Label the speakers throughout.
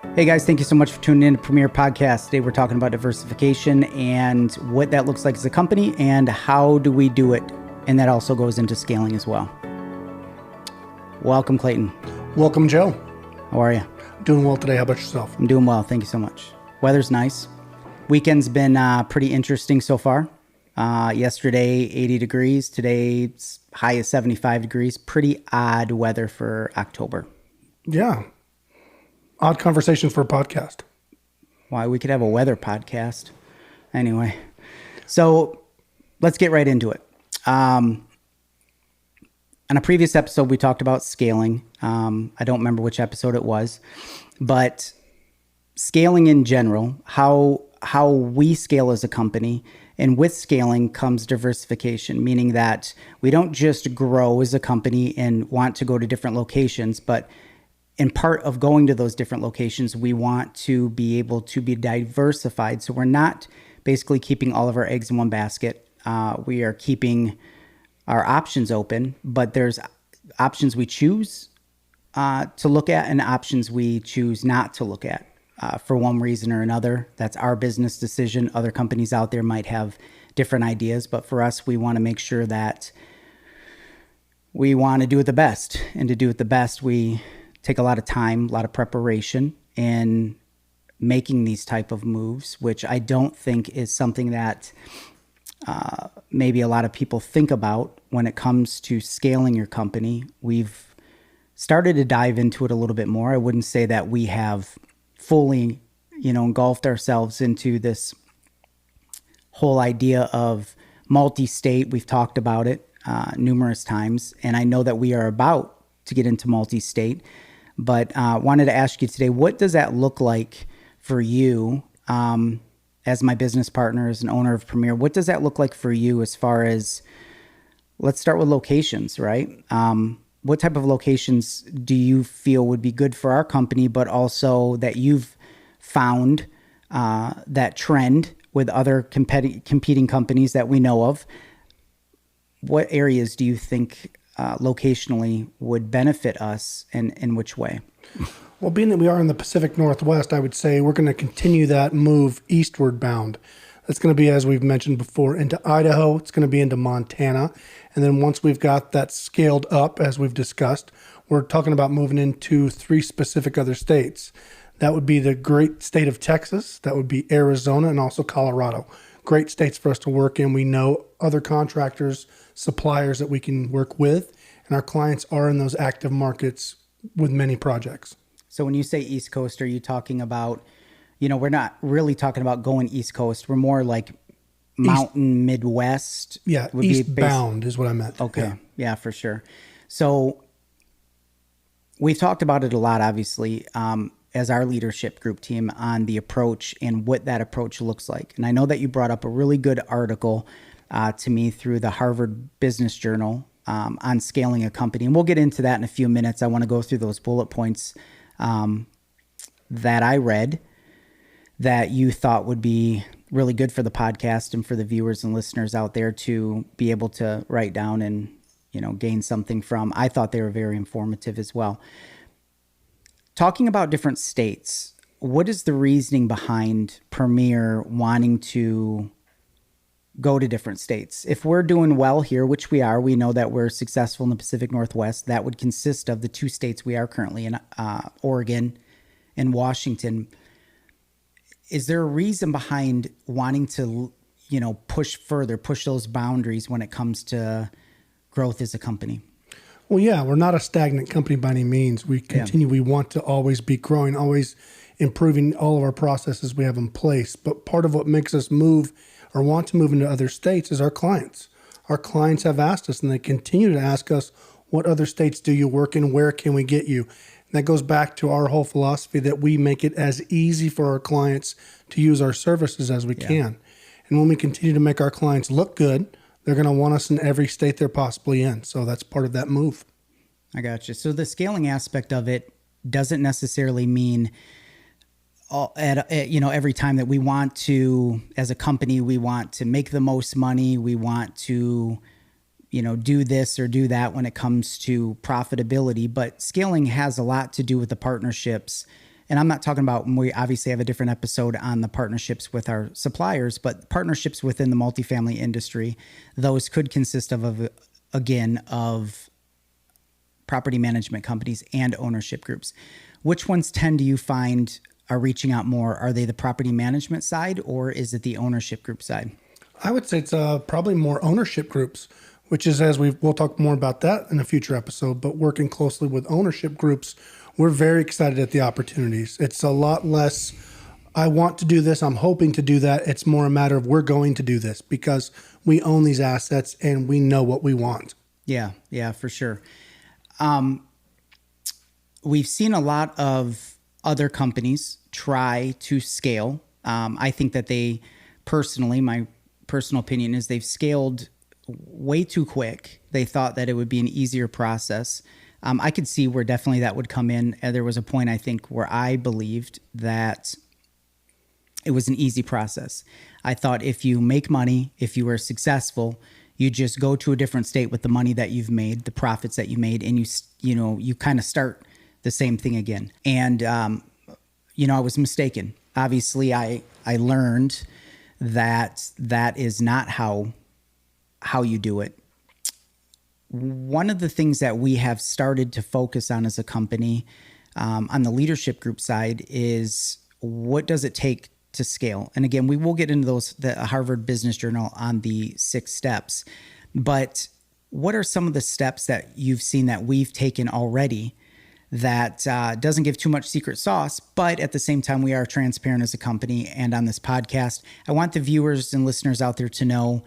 Speaker 1: Hey guys, thank you so much for tuning in to Premier Podcast. Today we're talking about diversification and what that looks like as a company and how do we do it. And that also goes into scaling as well. Welcome, Clayton.
Speaker 2: Welcome, Joe.
Speaker 1: How are you?
Speaker 2: Doing well today. How about yourself?
Speaker 1: I'm doing well. Thank you so much. Weather's nice. Weekend's been pretty interesting so far. Yesterday, 80 degrees. Today's high is 75 degrees. Pretty odd weather for October.
Speaker 2: Yeah. Odd conversation for a podcast.
Speaker 1: Why, we could have a weather podcast. Anyway, so let's get right into it. On a previous episode, we talked about scaling. I don't remember which episode it was, but scaling in general, how we scale as a company. And with scaling comes diversification, meaning that we don't just grow as a company and want to go to different locations, but in part of going to those different locations, we want to be able to be diversified. So we're not basically keeping all of our eggs in one basket. We are keeping our options open, but there's options we choose to look at and options we choose not to look at for one reason or another. That's our business decision. Other companies out there might have different ideas, but for us, we want to make sure that we want to do it the best. And to do it the best, we take a lot of time, a lot of preparation in making these type of moves, which I don't think is something that maybe a lot of people think about when it comes to scaling your company. We've started to dive into it a little bit more. I wouldn't say that we have fully, engulfed ourselves into this whole idea of multi-state. We've talked about it numerous times, and I know that we are about to get into multi-state. But wanted to ask you today, what does that look like for you as my business partner, as an owner of Premier? What does that look like for you as far as, let's start with locations, right? What type of locations do you feel would be good for our company, but also that you've found that trend with other competing companies that we know of? What areas do you think locationally would benefit us, and in which way?
Speaker 2: Well, being that we are in the Pacific Northwest, I would say we're going to continue that move eastward bound. That's going to be, as we've mentioned before, into Idaho. It's going to be into Montana. And then once we've got that scaled up, as we've discussed, we're talking about moving into 3 specific other states. That would be the great state of Texas. That would be Arizona and also Colorado. Great states for us to work in. We know other contractors, suppliers that we can work with, and our clients are in those active markets with many projects. So
Speaker 1: when you say East Coast, are you talking about, we're not really talking about going East Coast. We're more like mountain Midwest.
Speaker 2: Yeah, eastbound is what I meant.
Speaker 1: Okay, yeah, for sure. So we've talked about it a lot, obviously, as our leadership group team on the approach and what that approach looks like. And I know that you brought up a really good article to me through the Harvard Business Journal on scaling a company. And we'll get into that in a few minutes. I want to go through those bullet points that I read that you thought would be really good for the podcast and for the viewers and listeners out there to be able to write down and, gain something from. I thought they were very informative as well. Talking about different states, what is the reasoning behind Premier wanting to go to different states? If we're doing well here, which we are, we know that we're successful in the Pacific Northwest. That would consist of the 2 states we are currently in, Oregon and Washington. Is there a reason behind wanting to, push those boundaries when it comes to growth as a company?
Speaker 2: Well, yeah, we're not a stagnant company by any means. We continue. Yeah. We want to always be growing, always improving all of our processes we have in place. But part of what makes us move or want to move into other states is our clients. Our clients have asked us, and they continue to ask us, what other states do you work in? Where can we get you? And that goes back to our whole philosophy that we make it as easy for our clients to use our services as we can. And when we continue to make our clients look good, they're going to want us in every state they're possibly in. So that's part of that move.
Speaker 1: I got you. So the scaling aspect of it doesn't necessarily mean every time that we want to, as a company, we want to make the most money. We want to, do this or do that when it comes to profitability. But scaling has a lot to do with the partnerships and I'm not talking about, we obviously have a different episode on the partnerships with our suppliers, but partnerships within the multifamily industry, those could consist of property management companies and ownership groups. Which ones tend do you find are reaching out more? Are they the property management side, or is it the ownership group side?
Speaker 2: I would say it's probably more ownership groups, which is, as we'll talk more about that in a future episode, but working closely with ownership groups, we're very excited at the opportunities. It's a lot less, I want to do this, I'm hoping to do that. It's more a matter of we're going to do this because we own these assets and we know what we want.
Speaker 1: Yeah, for sure. We've seen a lot of other companies try to scale. I think that my personal opinion is they've scaled way too quick. They thought that it would be an easier process. I could see where definitely that would come in. There was a point, I think, where I believed that it was an easy process. I thought if you make money, if you are successful, you just go to a different state with the money that you've made, the profits that you made, and you kind of start the same thing again. And I was mistaken. Obviously, I learned that is not how you do it. One of the things that we have started to focus on as a company on the leadership group side is what does it take to scale? And again, we will get into the Harvard Business Journal on the 6 steps. But what are some of the steps that you've seen that we've taken already that doesn't give too much secret sauce, but at the same time, we are transparent as a company and on this podcast? I want the viewers and listeners out there to know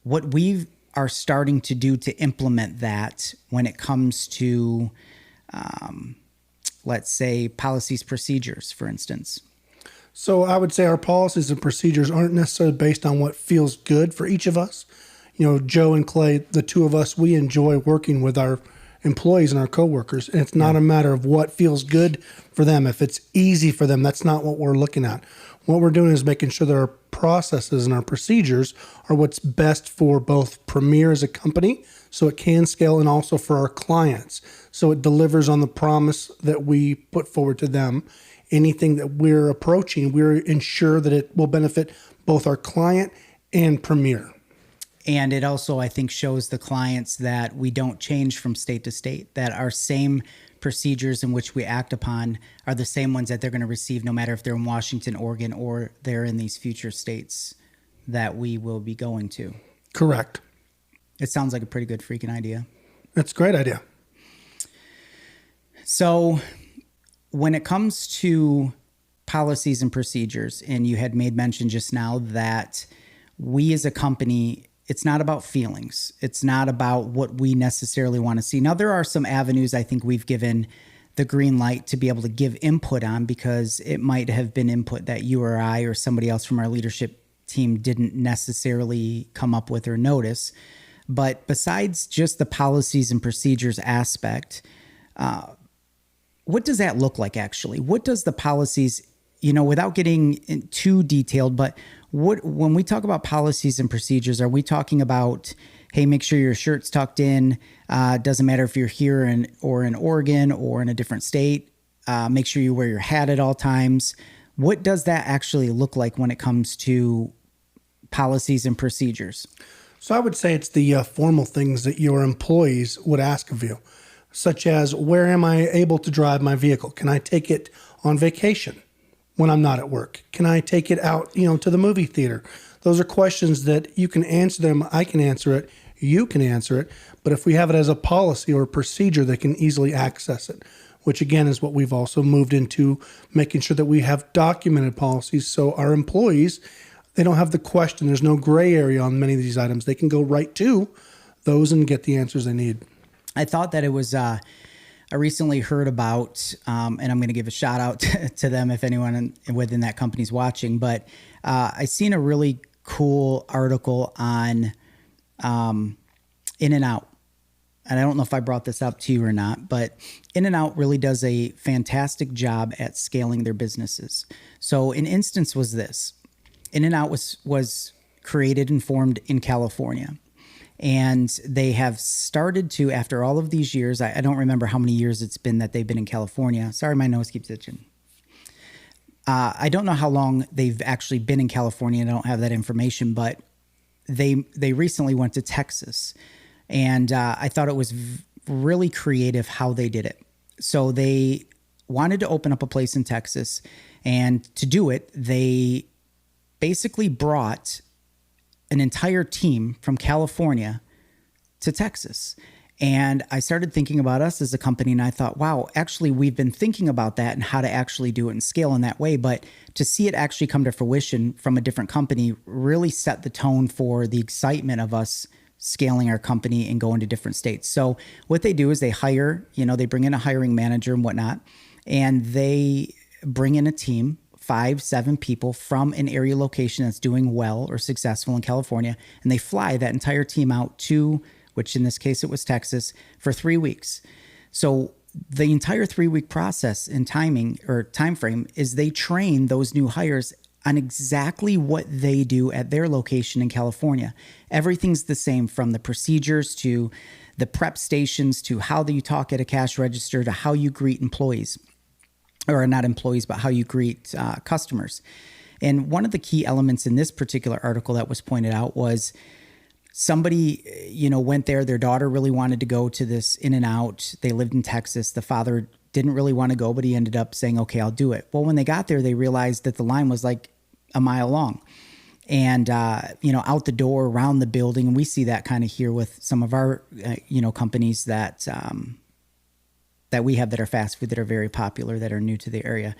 Speaker 1: what we are starting to do to implement that when it comes to, let's say, policies, procedures, for instance.
Speaker 2: So I would say our policies and procedures aren't necessarily based on what feels good for each of us. Joe and Clay, the two of us, we enjoy working with our employees and our coworkers. And it's not a matter of what feels good for them. If it's easy for them, that's not what we're looking at. What we're doing is making sure that our processes and our procedures are what's best for both Premier as a company, so it can scale, and also for our clients, so it delivers on the promise that we put forward to them. Anything that we're approaching, we're ensure that it will benefit both our client and Premier.
Speaker 1: And it also, I think, shows the clients that we don't change from state to state, that our same procedures in which we act upon are the same ones that they're going to receive, no matter if they're in Washington, Oregon, or they're in these future states that we will be going to.
Speaker 2: Correct.
Speaker 1: It sounds like a pretty good freaking idea.
Speaker 2: That's a great idea.
Speaker 1: So when it comes to policies and procedures, and you had made mention just now that we as a company, it's not about feelings. It's not about what we necessarily want to see. Now, there are some avenues I think we've given the green light to be able to give input on, because it might have been input that you or I or somebody else from our leadership team didn't necessarily come up with or notice. But besides just the policies and procedures aspect, what does that look like actually? What does the policies, without getting too detailed, but when we talk about policies and procedures, are we talking about, hey, make sure your shirt's tucked in, doesn't matter if you're here in Oregon or in a different state, make sure you wear your hat at all times? What does that actually look like when it comes to policies and procedures?
Speaker 2: So I would say it's the formal things that your employees would ask of you, such as, where am I able to drive my vehicle? Can I take it on vacation when I'm not at work? Can I take it out, to the movie theater? Those are questions that you can answer them. I can answer it. You can answer it. But if we have it as a policy or a procedure, they can easily access it, which again is what we've also moved into, making sure that we have documented policies. So our employees, they don't have the question. There's no gray area on many of these items. They can go right to those and get the answers they need.
Speaker 1: I thought that it was, I recently heard about, and I'm going to give a shout out to them if anyone within that company is watching, but I seen a really cool article on In-N-Out. And I don't know if I brought this up to you or not, but In-N-Out really does a fantastic job at scaling their businesses. So an instance was this. In-N-Out was created and formed in California. And they have started to, after all of these years, I don't remember how many years it's been that they've been in California. Sorry, my nose keeps itching. I don't know how long they've actually been in California. I don't have that information, but they recently went to Texas, and I thought it was really creative how they did it. So they wanted to open up a place in Texas, and to do it, they basically brought an entire team from California to Texas. And I started thinking about us as a company, and I thought, wow, actually, we've been thinking about that and how to actually do it and scale in that way. But to see it actually come to fruition from a different company really set the tone for the excitement of us scaling our company and going to different states. So what they do is they hire, they bring in a hiring manager and whatnot, and they bring in a team, 5-7 people from an area location that's doing well or successful in California, and they fly that entire team out to, which in this case it was Texas, for 3 weeks. So the entire 3-week process and timing or time frame is they train those new hires on exactly what they do at their location in California. Everything's the same, from the procedures to the prep stations to how you talk at a cash register to how you greet employees, or not employees, but how you greet customers. And one of the key elements in this particular article that was pointed out was somebody, went there. Their daughter really wanted to go to this In-N-Out. They lived in Texas. The father didn't really want to go, but he ended up saying, okay, I'll do it. Well, when they got there, they realized that the line was like a mile long. And, out the door, around the building. And we see that kind of here with some of our, companies that we have that are fast food, that are very popular, that are new to the area.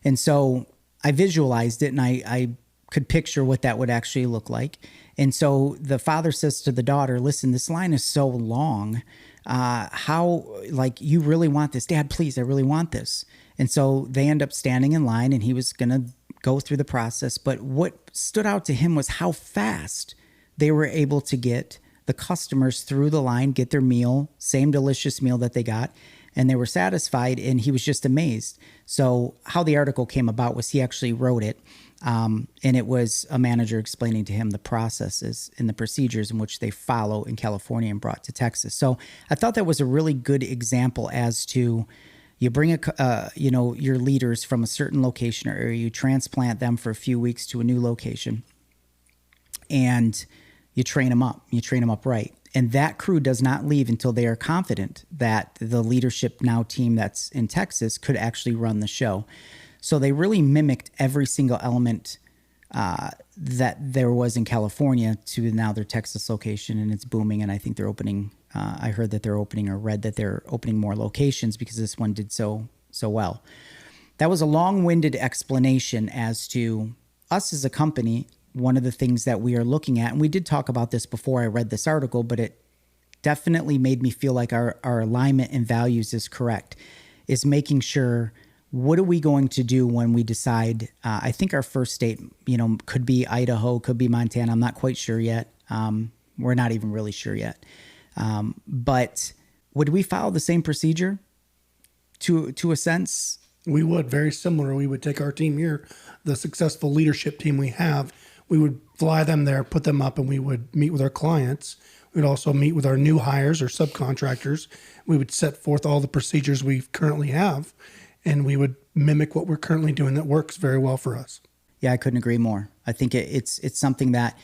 Speaker 1: And so I visualized it, and I could picture what that would actually look like. And so the father says to the daughter, listen, this line is so long. You really want this? Dad, please, I really want this. And so they end up standing in line, and he was going to go through the process. But what stood out to him was how fast they were able to get the customers through the line, get their meal, same delicious meal that they got, and they were satisfied, and he was just amazed. So how the article came about was he actually wrote it, and it was a manager explaining to him the processes and the procedures in which they follow in California and brought to Texas. So I thought that was a really good example as to, you bring your leaders from a certain location or area, you transplant them for a few weeks to a new location, and you train them up. You train them up right. And that crew does not leave until they are confident that the leadership now team that's in Texas could actually run the show. So they really mimicked every single element that there was in California to now their Texas location, and it's booming. And I think they're opening, I heard that they're opening, or read that they're opening more locations because this one did so well. That was a long-winded explanation as to us as a company. One of the things that we are looking at, and we did talk about this before I read this article, but it definitely made me feel like our alignment and values is correct, is making sure, what are we going to do when we decide, I think our first state, could be Idaho, could be Montana. I'm not quite sure yet. We're not even really sure yet. But would we follow the same procedure to a sense?
Speaker 2: We would, very similar. We would take our team here, the successful leadership team we have, we would fly them there, put them up, and we would meet with our clients. We'd also meet with our new hires or subcontractors. We would set forth all the procedures we currently have, and we would mimic what we're currently doing that works very well for us.
Speaker 1: Yeah, I couldn't agree more. I think it's something that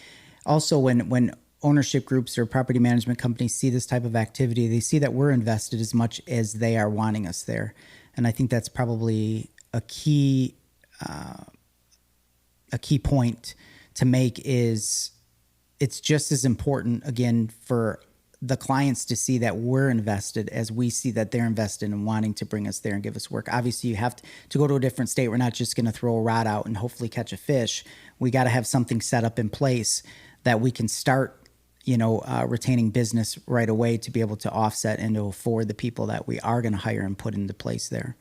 Speaker 1: also when ownership groups or property management companies see this type of activity, they see that we're invested as much as they are wanting us there. And I think that's probably a key point to make, is it's just as important, again, for the clients to see that we're invested as we see that they're invested in wanting to bring us there and give us work. Obviously, you have to go to a different state. We're not just going to throw a rod out and hopefully catch a fish. We got to have something set up in place that we can start, retaining business right away to be able to offset and to afford the people that we are going to hire and put into place there.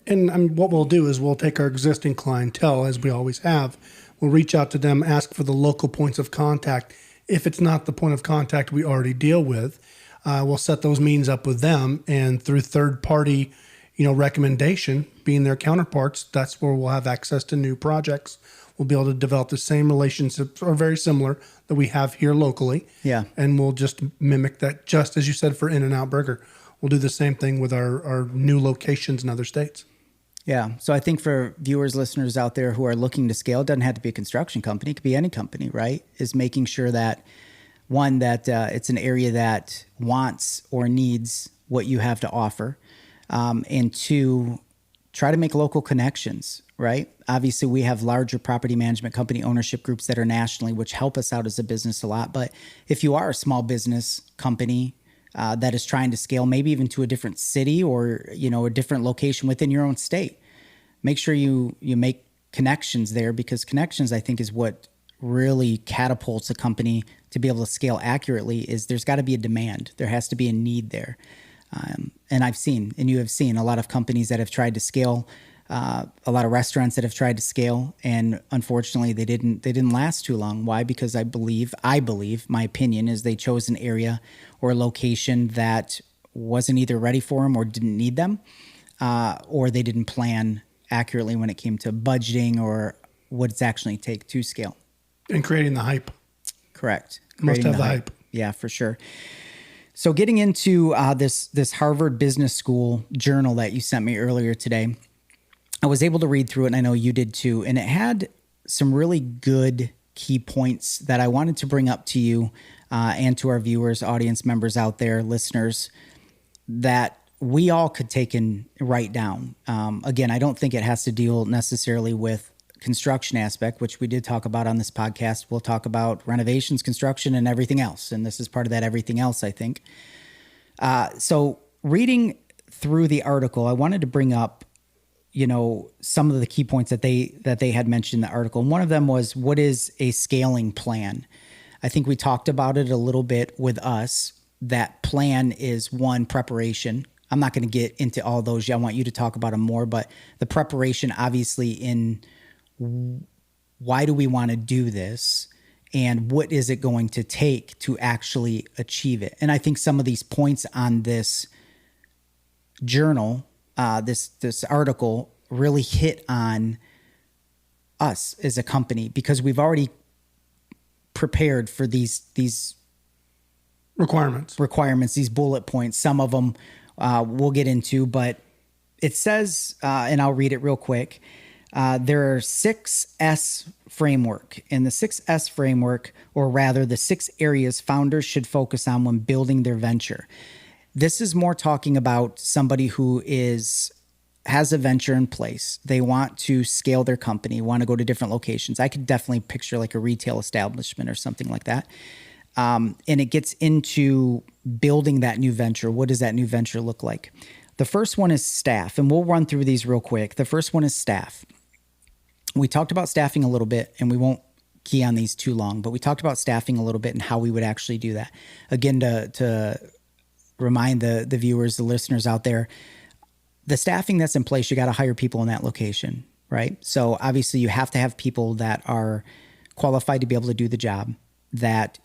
Speaker 2: And what we'll do is we'll take our existing clientele, as we always have. We'll reach out to them, ask for the local points of contact. If it's not the point of contact we already deal with, we'll set those meetings up with them. And through third-party, recommendation, being their counterparts, that's where we'll have access to new projects. We'll be able to develop the same relationships, or very similar, that we have here locally.
Speaker 1: Yeah.
Speaker 2: And we'll just mimic that, just as you said, for In-N-Out Burger. We'll do the same thing with our new locations in other states.
Speaker 1: Yeah. So I think for viewers, listeners out there who are looking to scale, it doesn't have to be a construction company. It could be any company, right? Is making sure that one, that it's an area that wants or needs what you have to offer. And two, try to make local connections, right? Obviously, we have larger property management company ownership groups that are nationally, which help us out as a business a lot. But if you are a small business company that is trying to scale, maybe even to a different city or, a different location within your own state, make sure you make connections there, because connections, I think, is what really catapults a company to be able to scale accurately. Is there's got to be a demand. There has to be a need there. And I've seen, and you have seen, a lot of companies that have tried to scale, a lot of restaurants that have tried to scale, and unfortunately they didn't last too long. Why? Because I believe, my opinion is they chose an area or a location that wasn't either ready for them or didn't need them, or they didn't plan accurately when it came to budgeting or what it's actually take to scale.
Speaker 2: And creating the hype.
Speaker 1: Correct.
Speaker 2: Must have the hype.
Speaker 1: Yeah, for sure. So getting into this Harvard Business School journal that you sent me earlier today, I was able to read through it, and I know you did too, and it had some really good key points that I wanted to bring up to you and to our viewers, audience members out there, listeners, that we all could take and write down. Again, I don't think it has to deal necessarily with construction aspect, which we did talk about on this podcast. We'll talk about renovations, construction, and everything else. And this is part of that everything else, I think. So reading through the article, I wanted to bring up, some of the key points that they had mentioned in the article. And one of them was, what is a scaling plan? I think we talked about it a little bit with us. That plan is one, preparation. I'm not going to get into all those. I want you to talk about them more, but the preparation, obviously, in why do we want to do this and what is it going to take to actually achieve it? And I think some of these points on this journal, this article, really hit on us as a company, because we've already prepared for these requirements, these bullet points. Some of them we'll get into, but it says, and I'll read it real quick. There are 6S framework, and the 6S framework, or rather the 6 areas founders should focus on when building their venture. This is more talking about somebody who has a venture in place. They want to scale their company, want to go to different locations. I could definitely picture like a retail establishment or something like that. And it gets into building that new venture. What does that new venture look like? The first one is staff, and we'll run through these real quick. The first one is staff. We talked about staffing a little bit, and we won't key on these too long, but we talked about staffing a little bit and how we would actually do that. Again, to remind the viewers, the listeners out there, the staffing that's in place, you got to hire people in that location, right? So obviously you have to have people that are qualified to be able to do the job, that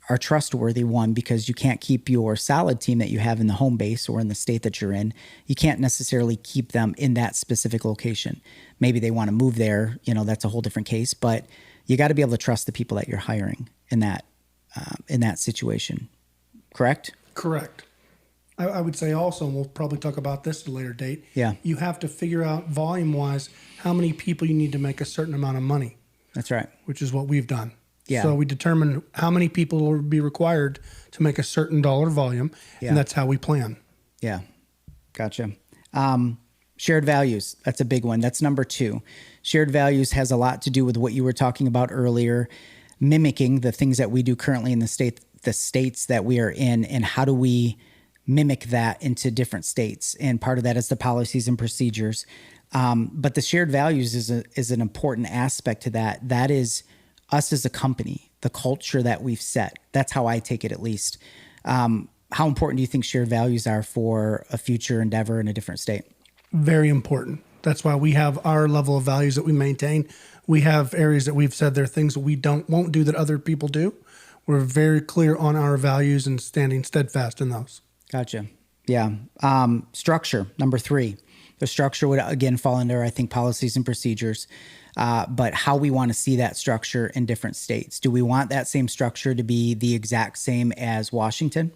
Speaker 1: are trustworthy, one, because you can't keep your solid team that you have in the home base or in the state that you're in. You can't necessarily keep them in that specific location. Maybe they want to move there, that's a whole different case, but you got to be able to trust the people that you're hiring in that situation. Correct?
Speaker 2: Correct. I would say also, and we'll probably talk about this at a later date.
Speaker 1: Yeah.
Speaker 2: You have to figure out volume-wise how many people you need to make a certain amount of money.
Speaker 1: That's right.
Speaker 2: Which is what we've done.
Speaker 1: Yeah.
Speaker 2: So we determine how many people will be required to make a certain dollar volume, and that's how we plan.
Speaker 1: Yeah. Gotcha. Shared values. That's a big one. That's number 2. Shared values has a lot to do with what you were talking about earlier, mimicking the things that we do currently in the states that we are in, and how do we mimic that into different states. And part of that is the policies and procedures. But the shared values is an important aspect to that. That is us as a company, the culture that we've set. That's how I take it, at least. How important do you think shared values are for a future endeavor in a different state?
Speaker 2: Very important. That's why we have our level of values that we maintain. We have areas that we've said there are things that we won't do that other people do. We're very clear on our values and standing steadfast in those.
Speaker 1: Gotcha. Yeah. Structure, number 3. The structure would, again, fall under, I think, policies and procedures. But how we want to see that structure in different states. Do we want that same structure to be the exact same as Washington?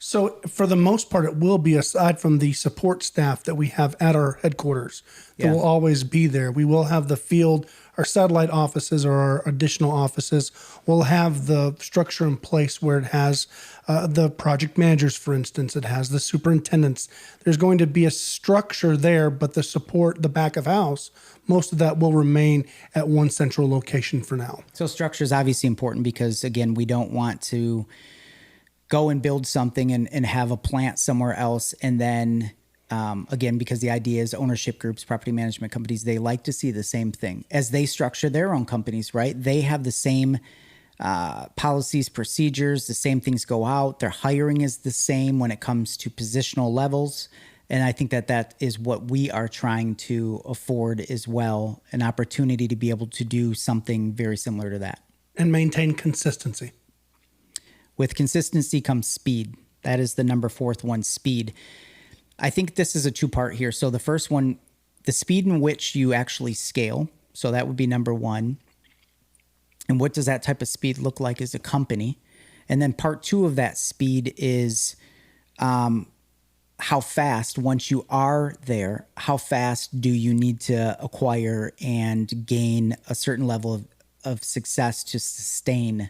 Speaker 2: So for the most part, it will be, aside from the support staff that we have at our headquarters that
Speaker 1: Yeah.
Speaker 2: will always be there. We will have the field, our satellite offices or our additional offices will have the structure in place where it has the project managers, for instance, it has the superintendents. There's going to be a structure there, but the support, the back of house, most of that will remain at one central location for now.
Speaker 1: So structure is obviously important because, again, we don't want to go and build something and have a plant somewhere else. And then, again, because the idea is ownership groups, property management companies, they like to see the same thing as they structure their own companies, right? They have the same policies, procedures, the same things go out. Their hiring is the same when it comes to positional levels. And I think that that is what we are trying to afford as well, an opportunity to be able to do something very similar to that.
Speaker 2: And maintain consistency.
Speaker 1: With consistency comes speed. That is the number fourth one, speed. I think this is a two-part here. So the first one, the speed in which you actually scale. So that would be number one. And what does that type of speed look like as a company? And then part two of that speed is how fast, once you are there, how fast do you need to acquire and gain a certain level of success to sustain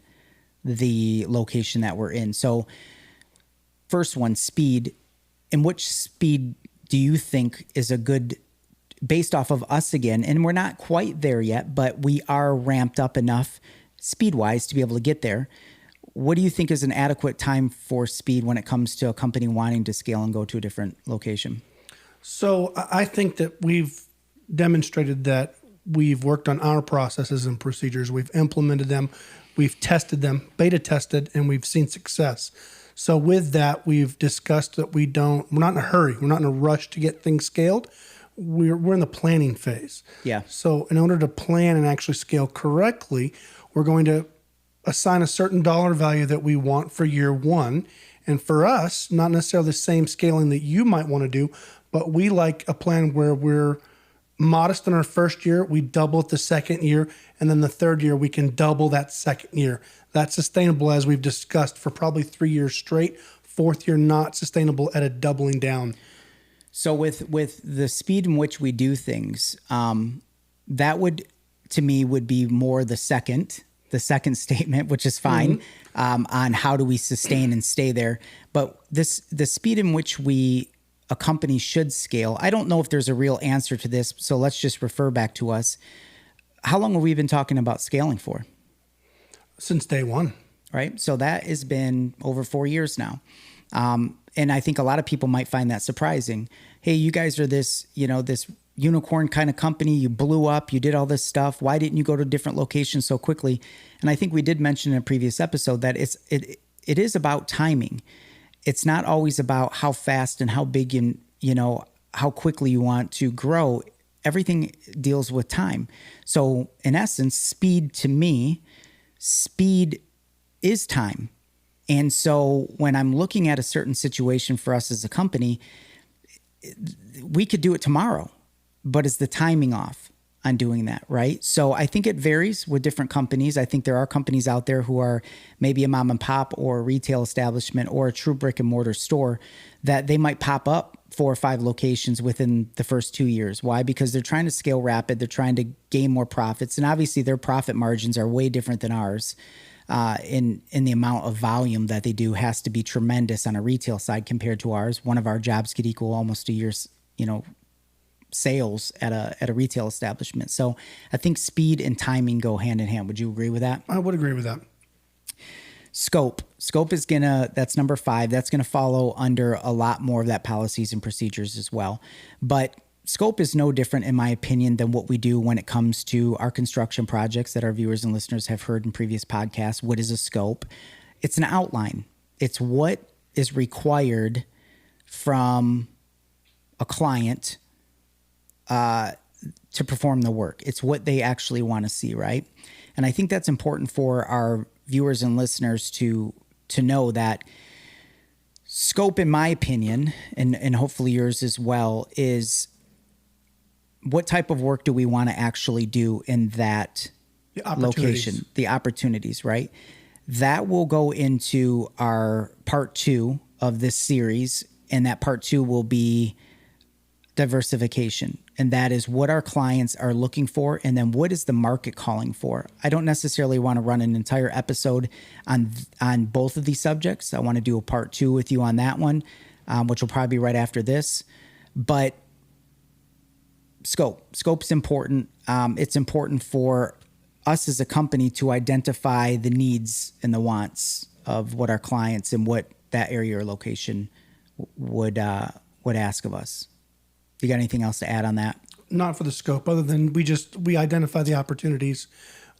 Speaker 1: the location that we're in. So first one, speed. And which speed do you think is a good, based off of us again, and we're not quite there yet, but we are ramped up enough speed-wise to be able to get there. What do you think is an adequate time for speed when it comes to a company wanting to scale and go to a different location?
Speaker 2: So I think that we've demonstrated that we've worked on our processes and procedures. We've implemented them. We've tested them, beta tested, and we've seen success. So with that, we've discussed that we're not in a hurry. We're not in a rush to get things scaled. We're in the planning phase.
Speaker 1: Yeah.
Speaker 2: So in order to plan and actually scale correctly, we're going to assign a certain dollar value that we want for year one. And for us, not necessarily the same scaling that you might want to do, but we like a plan where we're modest in our first year, we double it the second year, and then the third year, we can double that second year. That's sustainable, as we've discussed, for probably 3 years straight. Fourth year, not sustainable at a doubling down.
Speaker 1: So with the speed in which we do things, that would, to me, would be more the second statement, which is fine, on how do we sustain and stay there. But the speed in which a company should scale, I don't know if there's a real answer to this, so let's just refer back to us. How long have we been talking about scaling for?
Speaker 2: Since day one.
Speaker 1: Right? So that has been over 4 years now. And I think a lot of people might find that surprising. Hey, you guys are this unicorn kind of company. You blew up. You did all this stuff. Why didn't you go to different locations so quickly? And I think we did mention in a previous episode that it is about timing. It's not always about how fast and how big and, how quickly you want to grow. Everything deals with time. So in essence, speed is time. And so when I'm looking at a certain situation for us as a company, we could do it tomorrow, but is the timing off on doing that, right? So I think it varies with different companies. I think there are companies out there who are maybe a mom and pop or a retail establishment or a true brick and mortar store that they might pop up 4 or 5 locations within the first 2 years. Why? Because they're trying to scale rapid. They're trying to gain more profits. And obviously their profit margins are way different than ours. In the amount of volume that they do has to be tremendous on a retail side compared to ours. One of our jobs could equal almost a year's, sales at a retail establishment. So I think speed and timing go hand in hand. Would you agree with that?
Speaker 2: I would agree with that.
Speaker 1: Scope is that's number 5. That's gonna follow under a lot more of that policies and procedures as well. But scope is no different, in my opinion, than what we do when it comes to our construction projects that our viewers and listeners have heard in previous podcasts. What is a scope? It's an outline. It's what is required from a client to perform the work. It's what they actually want to see, right? And I think that's important for our viewers and listeners to know that scope, in my opinion, and hopefully yours as well, is what type of work do we want to actually do in that location, the opportunities, right? That will go into our part 2 of this series, and that part 2 will be diversification. And that is what our clients are looking for, and then what is the market calling for. I don't necessarily want to run an entire episode on both of these subjects. I want to do a part 2 with you on that one, which will probably be right after this. But scope's important. It's important for us as a company to identify the needs and the wants of what our clients and what that area or location would ask of us. You got anything else to add on that?
Speaker 2: Not for the scope, other than we identify the opportunities.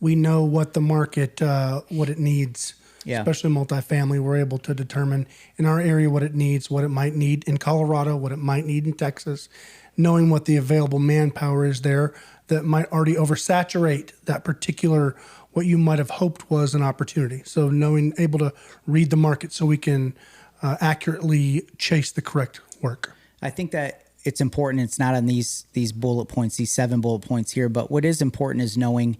Speaker 2: We know what the market, what it needs, especially multifamily. We're able to determine in our area what it needs, what it might need in Colorado, what it might need in Texas, knowing what the available manpower is there that might already oversaturate that particular, what you might have hoped was an opportunity. So able to read the market so we can accurately chase the correct work.
Speaker 1: I think that it's important. It's not on these bullet points, these 7 bullet points here, but what is important is knowing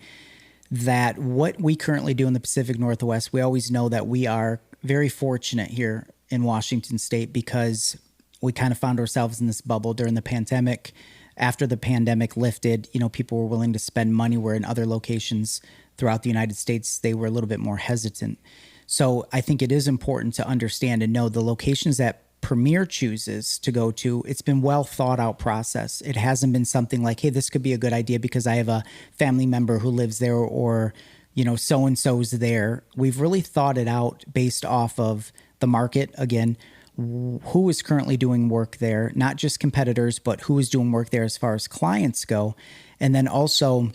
Speaker 1: that what we currently do in the Pacific Northwest, we always know that we are very fortunate here in Washington State because we kind of found ourselves in this bubble during the pandemic. After the pandemic lifted, people were willing to spend money where in other locations throughout the United States, they were a little bit more hesitant. So I think it is important to understand and know the locations that Premier chooses to go to. It's been well thought out process. It hasn't been something like, hey, this could be a good idea because I have a family member who lives there, or so-and-so's there. We've really thought it out based off of the market. Again, who is currently doing work there, not just competitors, but who is doing work there as far as clients go. And then also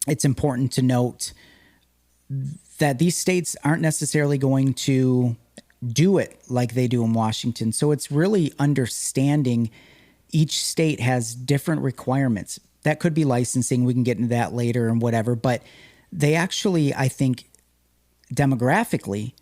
Speaker 1: it's important to note that these states aren't necessarily going to do it like they do in Washington. So it's really understanding each state has different requirements. That could be licensing. We can get into that later and whatever. But they actually, I think, demographically,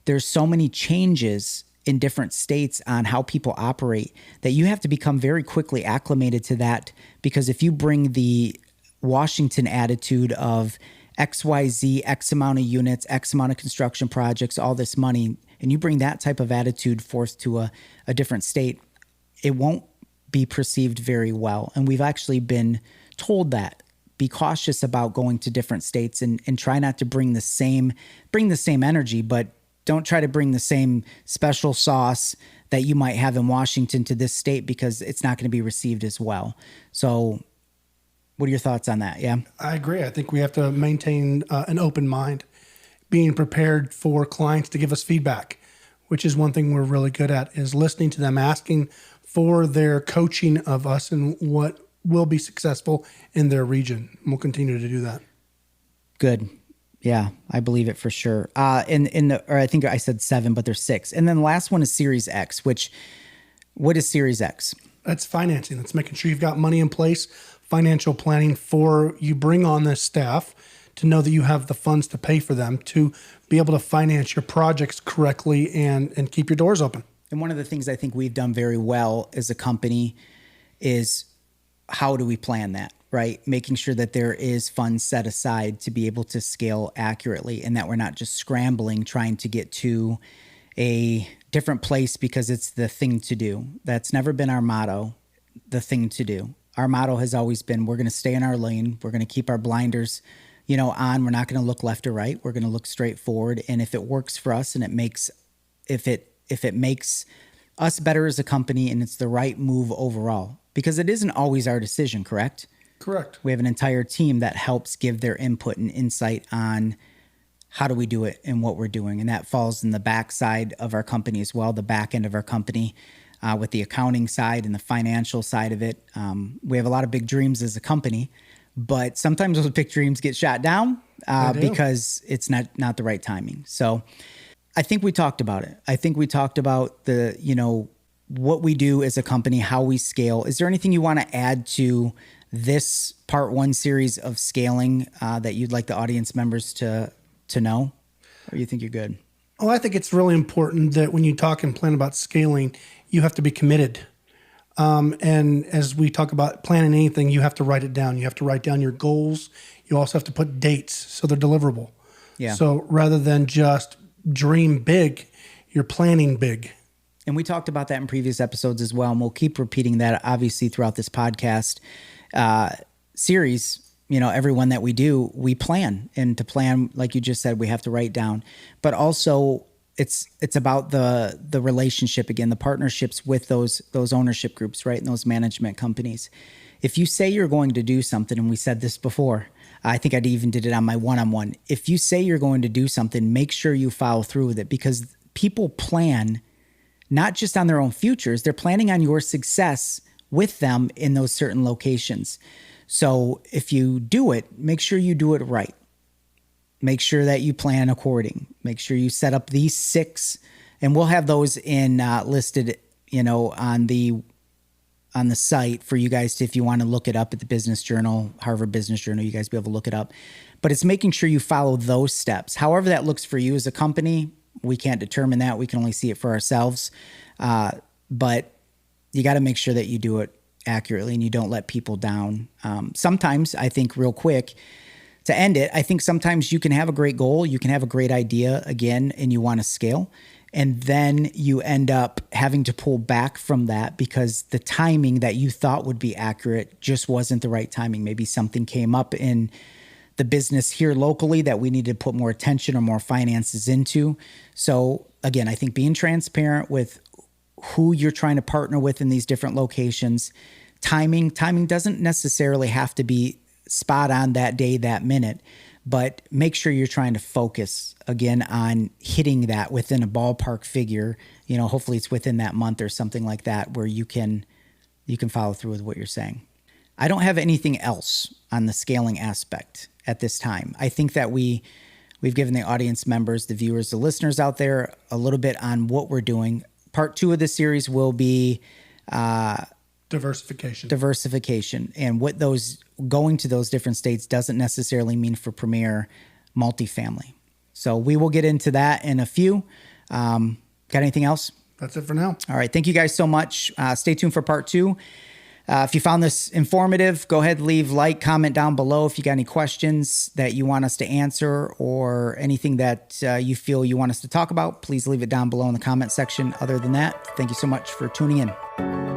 Speaker 1: there's so many changes in different states on how people operate that you have to become very quickly acclimated to that. Because if you bring the Washington attitude of XYZ, X amount of units, X amount of construction projects, all this money, and you bring that type of attitude forth to a different state, it won't be perceived very well. And we've actually been told that. Be cautious about going to different states and try not to bring the same energy, but don't try to bring the same special sauce that you might have in Washington to this state because it's not going to be received as well. So what are your thoughts on that? Yeah,
Speaker 2: I agree. I think we have to maintain an open mind, being prepared for clients to give us feedback, which is one thing we're really good at, is listening to them, asking for their coaching of us and what will be successful in their region. We'll continue to do that.
Speaker 1: Good. Yeah, I believe it for sure. Or I think I said 7, but there's 6. And then the last one is Series X, what is Series X?
Speaker 2: That's financing. That's making sure you've got money in place, financial planning for you bring on this staff to know that you have the funds to pay for them, to be able to finance your projects correctly and keep your doors open.
Speaker 1: And one of the things I think we've done very well as a company is how do we plan that, right? Making sure that there is funds set aside to be able to scale accurately and that we're not just scrambling trying to get to a different place because it's the thing to do. That's never been our motto, the thing to do. Our motto has always been, we're going to stay in our lane. We're going to keep our blinders on. We're not going to look left or right. We're going to look straight forward. And if it works for us and if it makes us better as a company and it's the right move overall, because it isn't always our decision, correct?
Speaker 2: Correct.
Speaker 1: We have an entire team that helps give their input and insight on how do we do it and what we're doing. And that falls in the back side of our company as well, the back end of our company, with the accounting side and the financial side of it. We have a lot of big dreams as a company, but sometimes those big dreams get shot down because it's not the right timing. So I think we talked about it. I think we talked about what we do as a company, how we scale. Is there anything you want to add to this part 1 series of scaling that you'd like the audience members to know? Or you think you're good?
Speaker 2: Oh, I think it's really important that when you talk and plan about scaling, you have to be committed. And as we talk about planning anything, you have to write it down. You have to write down your goals. You also have to put dates so they're deliverable.
Speaker 1: Yeah.
Speaker 2: So rather than just dream big, you're planning big.
Speaker 1: And we talked about that in previous episodes as well. And we'll keep repeating that obviously throughout this podcast series. Every one that we do, we plan. And to plan, like you just said, we have to write down. But also it's about the relationship again, the partnerships with those ownership groups, right? And those management companies. If you say you're going to do something, and we said this before, I think I even did it on my one-on-one. If you say you're going to do something, make sure you follow through with it, because people plan not just on their own futures, they're planning on your success with them in those certain locations. So if you do it, make sure you do it right. Make sure that you plan according. Make sure you set up these 6, and we'll have those in listed, on the site for you guys to, if you want to look it up at the Business Journal, Harvard Business Journal, you guys be able to look it up. But it's making sure you follow those steps. However that looks for you as a company, we can't determine that. We can only see it for ourselves. But you got to make sure that you do it accurately and you don't let people down. Sometimes, I think, real quick, to end it, I think sometimes you can have a great goal, you can have a great idea again, and you want to scale. And then you end up having to pull back from that because the timing that you thought would be accurate just wasn't the right timing. Maybe something came up in the business here locally that we need to put more attention or more finances into. So again, I think being transparent with who you're trying to partner with in these different locations, timing doesn't necessarily have to be spot on that day, that minute, but make sure you're trying to focus again on hitting that within a ballpark figure. Hopefully it's within that month or something like that where you can follow through with what you're saying. I don't have anything else on the scaling aspect at this time. I think that we've given the audience members, the viewers, the listeners out there a little bit on what we're doing. Part 2 of the series will be diversification, and what those going to those different states doesn't necessarily mean for Premier multifamily. So we will get into that in a few. Got anything else?
Speaker 2: That's it for now.
Speaker 1: All right. Thank you guys so much. Stay tuned for part 2. If you found this informative, go ahead, leave comment down below if you got any questions that you want us to answer or anything that you feel you want us to talk about. Please leave it down below in the comment section. Other than that, thank you so much for tuning in.